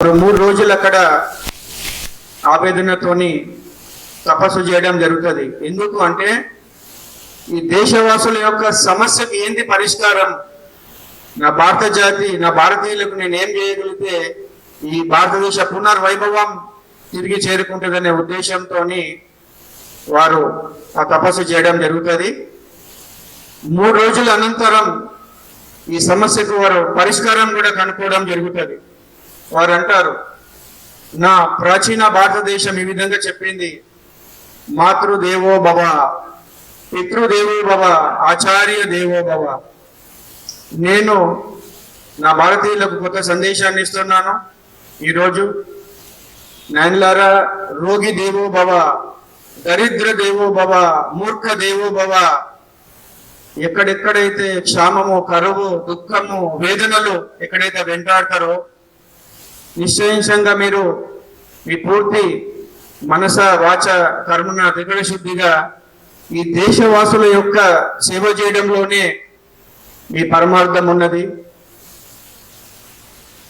3 రోజులు అక్కడ ఆవేదనతోని తపస్సు చేయడం జరుగుతుంది. ఎందుకు అంటే ఈ దేశవాసుల యొక్క సమస్యకి ఏంటి పరిష్కారం, నా భారత జాతి, నా భారతీయులకు నేను ఏం చేయగలిగితే ఈ భారతదేశ పునర్వైభవం తిరిగి చేరుకుంటుందనే ఉద్దేశంతో వారు ఆ తపస్సు చేయడం జరుగుతుంది. 3 రోజుల అనంతరం ఈ సమస్యకు వారు పరిష్కారం కూడా కనుక్కోవడం జరుగుతుంది. వారు అంటారు, నా ప్రాచీన భారతదేశం ఈ విధంగా చెప్పింది, మాతృదేవో భవ, పితృదేవో భవ, ఆచార్య దేవో భవ. నేను నా భారతీయులకు కొత్త సందేశాన్ని ఇస్తున్నాను. ఈరోజు నాయనలారా, రోగి దేవో భవ, దరిద్ర దేవో భవ, మూర్ఖ దేవో భవ. ఎక్కడెక్కడైతే క్షామము, కరువు, దుఃఖము, వేదనలు ఎక్కడైతే వెంటాడతారో నిశ్చయించంగా మీరు మీ పూర్తి మనస వాచ కర్మన త్రికరణ శుద్ధిగా ఈ దేశవాసుల యొక్క సేవ చేయడంలోనే మీ పరమార్థం ఉన్నది.